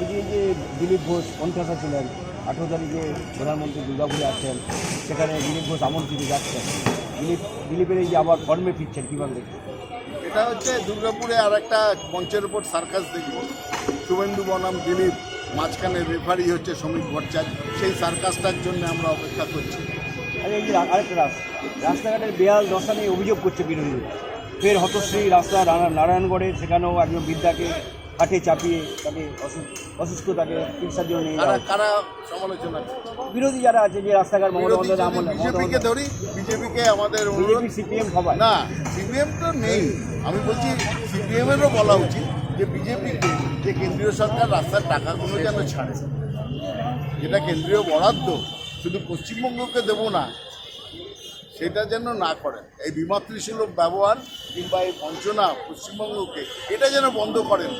এই যে দিলীপ ঘোষ কণ্ঠাসা ছিলেন, 18 তারিখে প্রধানমন্ত্রী দুর্গাপুরে আসছেন, সেখানে দিলীপ ঘোষ আমন্ত্রিত যাচ্ছেন, দিলীপের এই যে আবার ফর্মে ফিরছেন, কীভাবে দেখছেন? এটা হচ্ছে দুর্গাপুরে আর একটা মঞ্চের ওপর সার্কাস দেখব। শুভেন্দু বনাম দিলীপ, মাঝখানে রেফারি হচ্ছে শ্রমিক ভট্টাচার্য। সেই সার্কাসটার জন্য আমরা অপেক্ষা করছি। আর এই যে আরেকটা রাস্তাঘাটের বেহাল দশা নিয়ে অভিযোগ করছে বিরোধীরা। ফের হতশ্রী রাস্তা নারায়ণগড়ে, সেখানেও একজন বৃদ্ধাকে কাঠে চাপিয়ে তাকে অসুস্থতাকে চিকিৎসার জন্য নিয়ে যাওয়া। কারা সমালোচনা করছে? বিরোধী যারা আছে, যে রাস্তাঘাট মমতা বন্দ্যোপাধ্যায় আমলে, বিজেপিকে ধরি, বিজেপিকে আমাদের বিজেপি সিপিএম সবাই না, সিপিএম তো নেই। আমি বলছি সিপিএমেরও বলা উচিত যে বিজেপিকে, যে কেন্দ্রীয় সরকার রাস্তার টাকাগুলো যেন ছাড়ে, যেটা কেন্দ্রীয় বরাদ্দ শুধু পশ্চিমবঙ্গকে দেবো না, সেটা যেন না করেন। এই বিমাতৃসুলভ ব্যবহার কিংবা এই বঞ্চনা পশ্চিমবঙ্গকে, এটা যেন বন্ধ করেন।